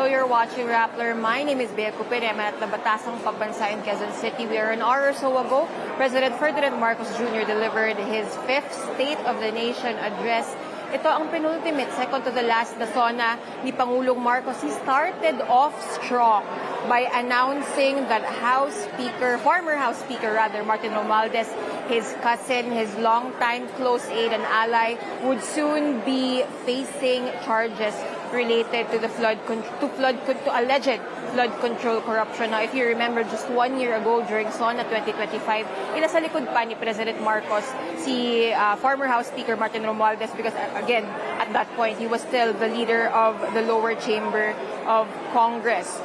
Hello, you're watching Rappler. My name is Cupin. I'm at the Batasang Pambansa in Quezon City, where an hour or so ago, President Ferdinand Marcos Jr. delivered his 5th State of the Nation address. Ito ang penultimate, second to the last na Sona ni Pangulong Marcos. He started off strong by announcing that former House Speaker Martin Romualdez, his cousin, his longtime close aide and ally, would soon be facing charges related to the alleged flood control corruption. Now, if you remember, just 1 year ago during Sona 2025, inasa likod pa ni President Marcos si former House Speaker Martin Romualdez because, again, at that point, he was still the leader of the lower chamber of Congress.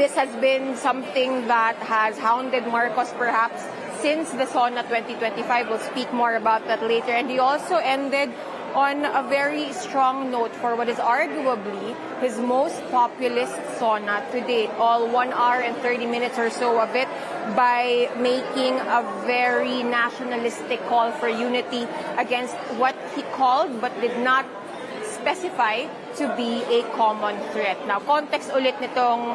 This has been something that has hounded Marcos perhaps since the Sona 2025. We'll speak more about that later. And he also ended on a very strong note for what is arguably his most populist Sona to date, all 1 hour and 30 minutes or so of it, by making a very nationalistic call for unity against what he called but did not specify to be a common threat. Now, context ulit nitong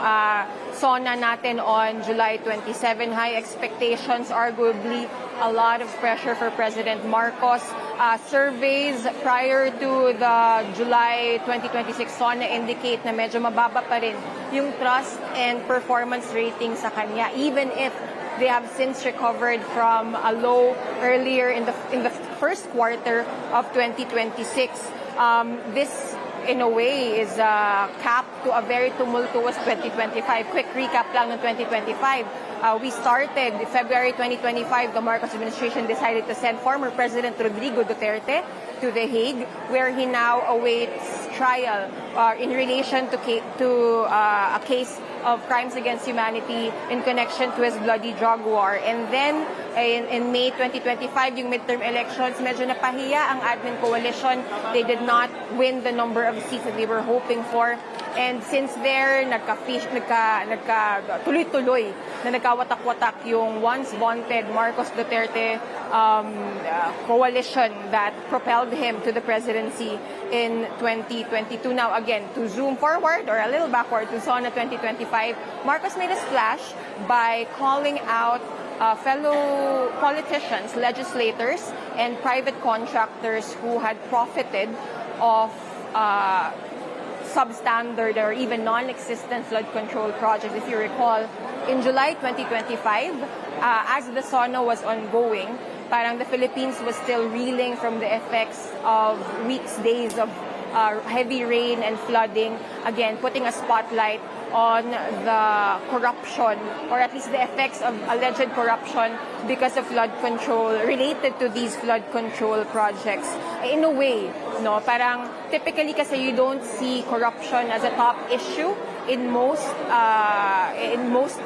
Sona natin on July 27, high expectations, arguably a lot of pressure for President Marcos. Surveys prior to the July 2026 Sona indicate na medyo mababa pa rin yung trust and performance rating sa kanya, even if they have since recovered from a low earlier in the first quarter of 2026. This, in a way, is a cap to a very tumultuous 2025. Quick recap lang ng 2025. We started February 2025, the Marcos administration decided to send former President Rodrigo Duterte to The Hague, where he now awaits trial in relation to a case of crimes against humanity in connection to his bloody drug war. And then, in May 2025, yung midterm elections, medyo napahiya ang admin coalition. They did not win the number of seats that they were hoping for. And since there, tuloy-tuloy na nagkawatak-watak yung once vaunted Marcos Duterte coalition that propelled him to the presidency in 2022. Now, again, to zoom forward or a little backward to Sona 2025, Marcos made a splash by calling out fellow politicians, legislators, and private contractors who had profited of substandard or even non-existent flood control projects. If you recall, in July 2025, as the Sona was ongoing, parang the Philippines was still reeling from the effects of days of heavy rain and flooding, again, putting a spotlight on the corruption, or at least the effects of alleged corruption because of flood control, related to these flood control projects. In a way, no, parang typically kasi you don't see corruption as a top issue in most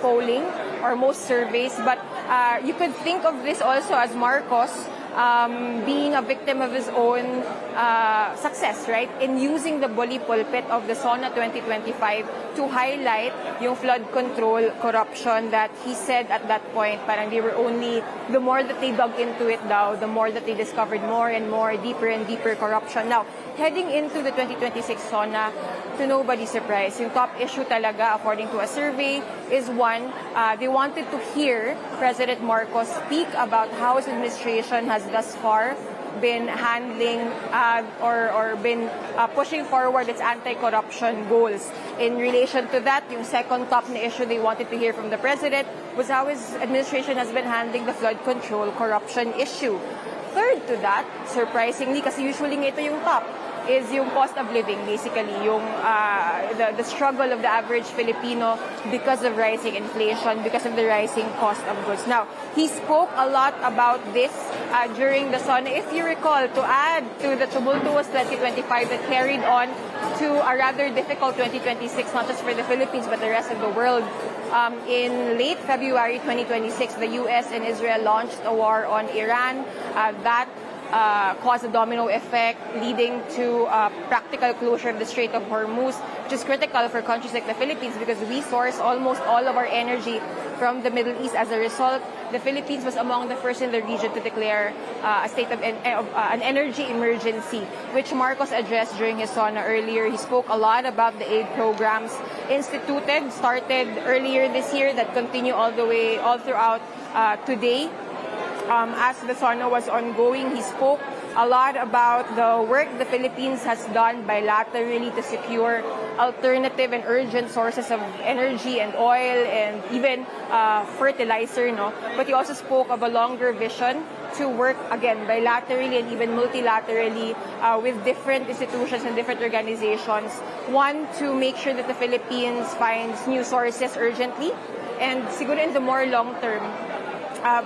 polling or most surveys, but you could think of this also as Marcos being a victim of his own success, right? In using the bully pulpit of the Sona 2025 to highlight yung flood control corruption that he said at that point, parang they were only, the more that they dug into it daw, the more that they discovered more and more, deeper and deeper corruption. Now, heading into the 2026 Sona, to nobody's surprise, yung top issue talaga, according to a survey, is one, they wanted to hear President Marcos speak about how his administration has thus far been handling or been pushing forward its anti-corruption goals. In relation to that, yung second top na issue they wanted to hear from the President was how his administration has been handling the flood control corruption issue. Third to that, surprisingly, kasi usually nga ito yung top, is yung cost of living, basically, yung the struggle of the average Filipino because of rising inflation, because of the rising cost of goods. Now, he spoke a lot about this during the Sona. If you recall, to add to the tumultuous 2025 that carried on to a rather difficult 2026, not just for the Philippines, but the rest of the world, in late February 2026, the U.S. and Israel launched a war on Iran. That cause a domino effect, leading to practical closure of the Strait of Hormuz, which is critical for countries like the Philippines because we source almost all of our energy from the Middle East. As a result, the Philippines was among the first in the region to declare a state of an energy emergency, which Marcos addressed during his Sona earlier. He spoke a lot about the aid programs started earlier this year that continue all throughout today. As the Sona was ongoing, he spoke a lot about the work the Philippines has done bilaterally to secure alternative and urgent sources of energy and oil and even fertilizer, no? But he also spoke of a longer vision to work, again, bilaterally and even multilaterally with different institutions and different organizations. One, to make sure that the Philippines finds new sources urgently, and siguro in the more long term,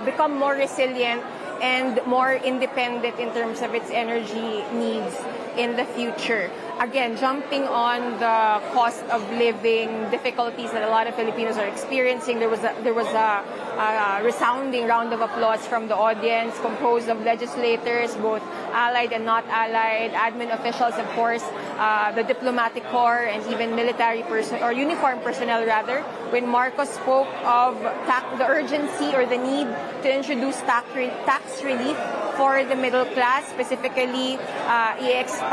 become more resilient and more independent in terms of its energy needs in the future. Again, jumping on the cost of living difficulties that a lot of Filipinos are experiencing, there was a resounding round of applause from the audience, composed of legislators, both allied and not allied, admin officials, of course, the diplomatic corps, and even military uniformed personnel rather, when Marcos spoke of the urgency or the need to introduce tax relief for the middle class, specifically i-expand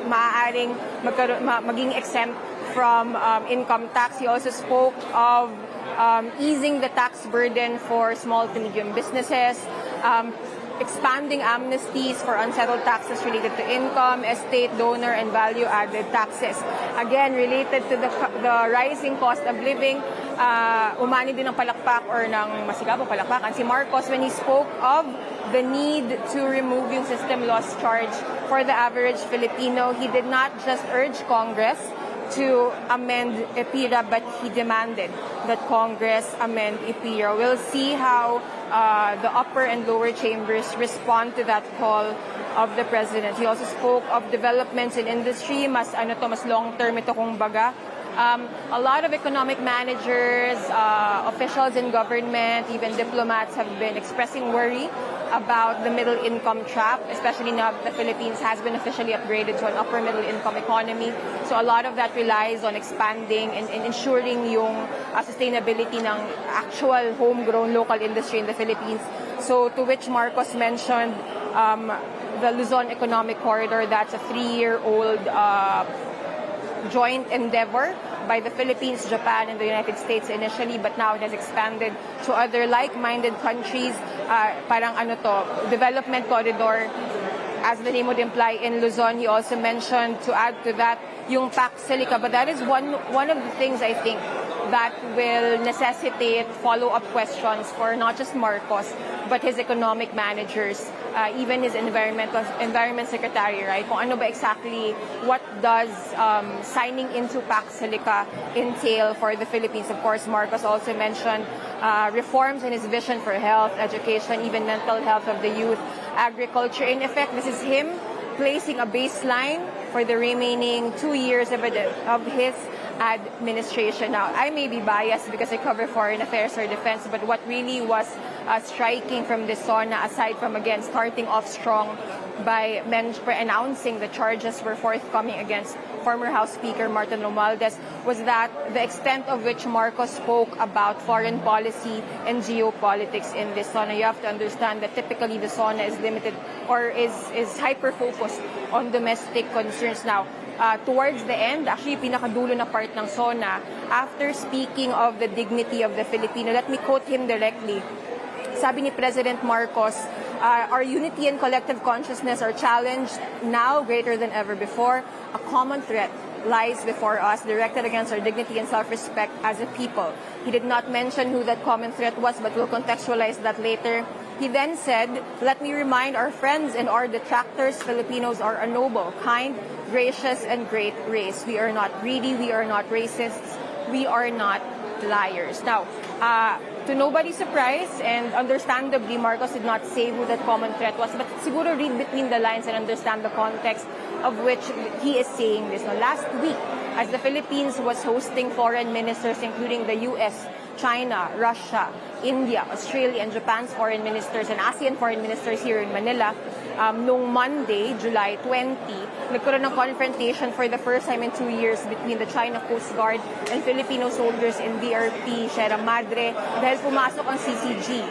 maaaring maging exempt from income tax. He also spoke of easing the tax burden for small to medium businesses, expanding amnesties for unsettled taxes related to income, estate, donor, and value-added taxes. Again, related to the rising cost of living, umani din ng palakpak or ng masigabong palakpakan si Marcos when he spoke of the need to remove yung system loss charge for the average Filipino. He did not just urge Congress to amend EPIRA, but he demanded that Congress amend EPIRA. We'll see how the upper and lower chambers respond to that call of the President. He also spoke of developments in industry, mas long-term ito kung baga. A lot of economic managers, officials in government, even diplomats have been expressing worry about the middle income trap, especially now that the Philippines has been officially upgraded to an upper middle income economy. So a lot of that relies on expanding and ensuring yung sustainability ng actual homegrown local industry in the Philippines. So to which Marcos mentioned the Luzon Economic Corridor, that's a 3-year-old joint endeavor by the Philippines, Japan, and the United States initially, but now it has expanded to other like-minded countries. Development corridor, as the name would imply, in Luzon. He also mentioned, to add to that, yung PAC Silica. But that is one of the things, I think, that will necessitate follow-up questions for not just Marcos, but his economic managers, even his environment secretary, right? Kung ano ba exactly, what does signing into PAC Silica entail for the Philippines? Of course, Marcos also mentioned reforms in his vision for health, education, even mental health of the youth, agriculture. In effect, this is him placing a baseline for the remaining 2 years of his administration. Now, I may be biased because I cover foreign affairs or defense, but what really was striking from this Sona, aside from, again, starting off strong by announcing the charges were forthcoming against former House Speaker Martin Romualdez, was that the extent of which Marcos spoke about foreign policy and geopolitics in this Sona. You have to understand that typically the Sona is limited or is hyper-focused on domestic concerns. Now, towards the end, actually pinakadulo na part ng Sona, after speaking of the dignity of the Filipino, let me quote him directly. Sabi ni President Marcos, our unity and collective consciousness are challenged now greater than ever before. A common threat lies before us, directed against our dignity and self-respect as a people. He did not mention who that common threat was, but we'll contextualize that later. He then said, let me remind our friends and our detractors, Filipinos are a noble, kind, gracious, and great race. We are not greedy, we are not racists, we are not liars. Now, to nobody's surprise, and understandably, Marcos did not say who that common threat was, but siguro read between the lines and understand the context. of which he is saying this. Now, last week, as the Philippines was hosting foreign ministers, including the US, China, Russia, India, Australia, and Japan's foreign ministers and ASEAN foreign ministers here in Manila, noong Monday, July 20, nagkaroon ng confrontation for the first time in 2 years between the China Coast Guard and Filipino soldiers in BRP Sierra Madre dahil pumasok ang CCG.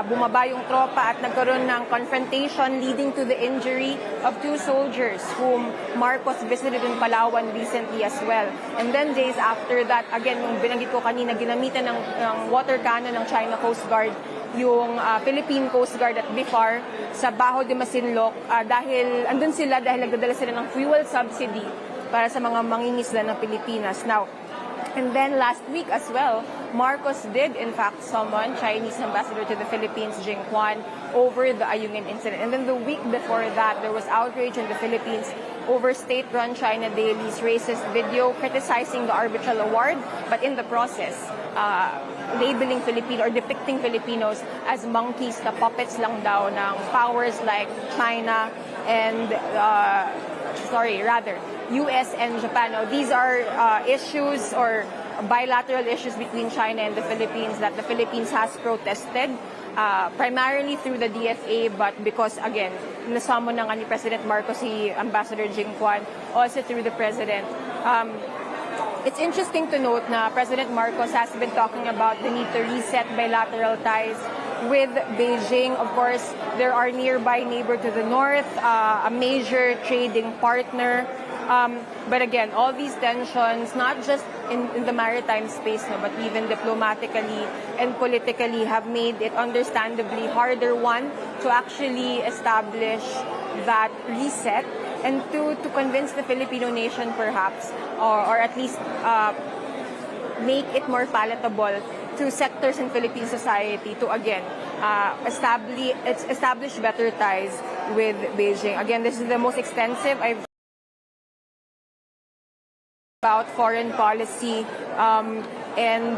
Bumaba yung tropa at nagkaroon ng confrontation leading to the injury of 2 soldiers whom Marcos visited in Palawan recently as well. And then days after that, again, yung binanggit ko kanina, ginamitan ng water cannon ng China Coast Guard yung Philippine Coast Guard at BIFAR sa Baho de Masinloc dahil andun sila dahil nagdadala sila ng fuel subsidy para sa mga mangingisda ng Pilipinas. Now, and then last week as well, Marcos did in fact summon Chinese ambassador to the Philippines, Jing Quan, over the Ayungin incident. And then the week before that, there was outrage in the Philippines over state-run China Daily's racist video criticizing the arbitral award, but in the process, labeling Filipino or depicting Filipinos as monkeys na puppets lang daw ng powers like China and US and Japan. Now, these are issues or bilateral issues between China and the Philippines that the Philippines has protested primarily through the DFA, but because again, nasamo na nga ni President Marcos si Ambassador Jing Quan, also through the President. It's interesting to note na President Marcos has been talking about the need to reset bilateral ties with Beijing. Of course, there are nearby neighbor to the north, a major trading partner. But again, all these tensions, not just in the maritime space, no, but even diplomatically and politically, have made it understandably harder, one, to actually establish that reset, and two, to convince the Filipino nation perhaps, or at least make it more palatable to sectors in Philippine society to again establish better ties with Beijing. Again, this is the most extensive I've about foreign policy and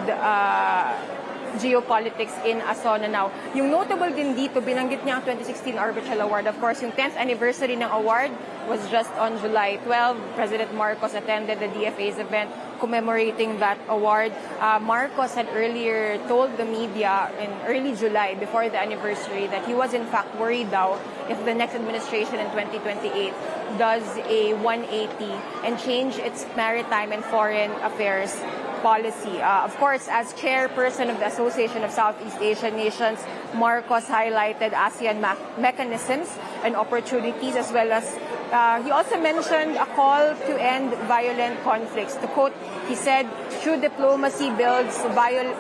geopolitics in Sona now. Yung notable din dito, binanggit niya ang 2016 Arbitral Award. Of course, yung 10th anniversary ng award was just on July 12. President Marcos attended the DFA's event commemorating that award. Marcos had earlier told the media in early July, before the anniversary, that he was in fact worried daw if the next administration in 2028 does a 180 and change its maritime and foreign affairs policy. Of course, as chairperson of the Association of Southeast Asian Nations, Marcos highlighted ASEAN mechanisms and opportunities, as well as he also mentioned a call to end violent conflicts. To quote, he said, "True diplomacy builds violent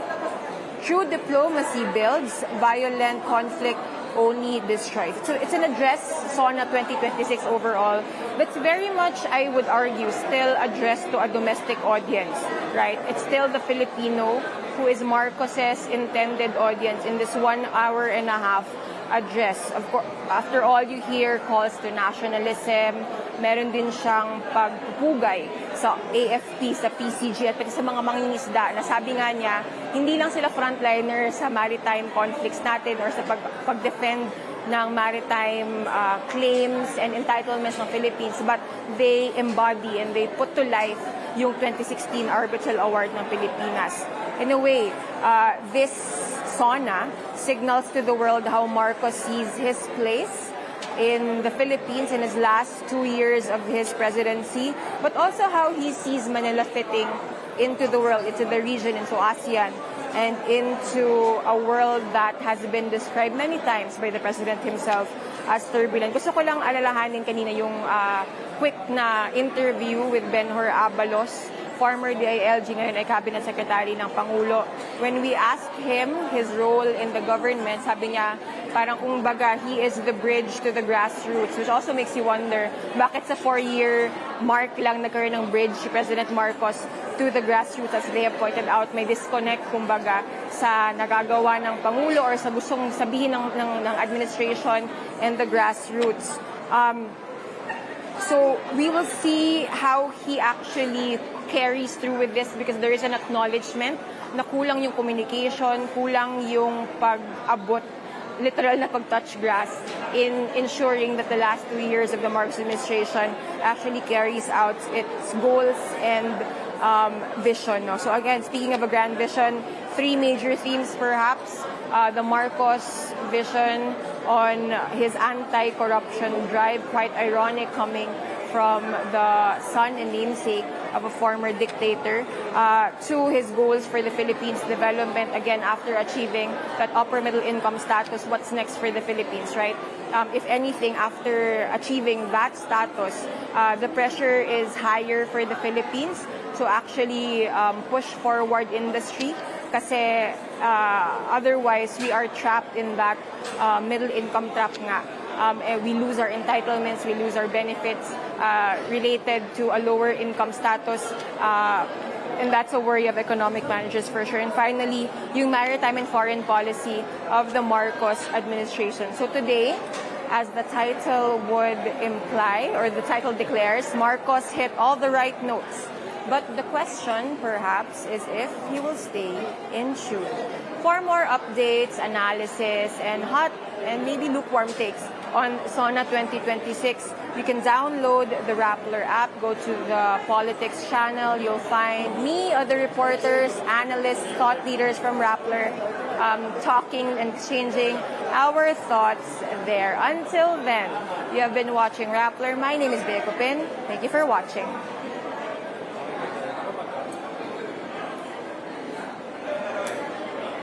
conflict only destroys." So it's an address, Sona 2026 overall, but very much, I would argue, still addressed to a domestic audience, right? It's still the Filipino who is Marcos's intended audience in this 1 hour and a half address. Of course, after all, you hear calls to nationalism, meron din siyang pagpupugay sa AFP, sa PCG, at pati sa mga mangingisda na sabi nga niya, hindi lang sila frontliner sa maritime conflicts natin or sa pag-defend ng maritime claims and entitlements ng Philippines, but they embody and they put to life yung 2016 Arbitral Award ng Pilipinas. In a way, this Sona signals to the world how Marcos sees his place in the Philippines in his last 2 years of his presidency, but also how he sees Manila fitting into the world, into the region, into ASEAN, and into a world that has been described many times by the President himself as turbulent. Gusto ko lang alalahanin kanina yung quick na interview with Benhur Abalos, former DILG, ngayon ay Cabinet Secretary ng Pangulo. When we asked him his role in the government, sabi niya, parang kung baga, he is the bridge to the grassroots, which also makes you wonder, bakit sa 4-year mark lang nagkaroon ng bridge si President Marcos to the grassroots? As they have pointed out, may disconnect, kumbaga, sa nagagawa ng Pangulo or sa gustong sabihin ng administration and the grassroots. So we will see how he actually carries through with this, because there is an acknowledgement na kulang yung communication, kulang yung pag-abot literal na pag-touch grass in ensuring that the last 3 years of the Marcos administration actually carries out its goals and vision. No? So again, speaking of a grand vision, 3 major themes perhaps. The Marcos vision on his anti-corruption drive, quite ironic coming from the son and namesake of a former dictator, to his goals for the Philippines development, again, after achieving that upper middle income status, what's next for the Philippines, right? If anything, after achieving that status, the pressure is higher for the Philippines to actually push forward industry, kasi otherwise we are trapped in that middle income trap nga. We lose our entitlements, we lose our benefits related to a lower income status, and that's a worry of economic managers for sure. And finally, yung maritime and foreign policy of the Marcos administration. So today, as the title would imply, or the title declares, Marcos hit all the right notes. But the question, perhaps, is if he will stay in tune. For more updates, analysis, and hot and maybe lukewarm takes on Sona 2026, you can download the Rappler app, go to the politics channel. You'll find me, other reporters, analysts, thought leaders from Rappler talking and exchanging our thoughts there. Until then, you have been watching Rappler. My name is Cupin. Thank you for watching.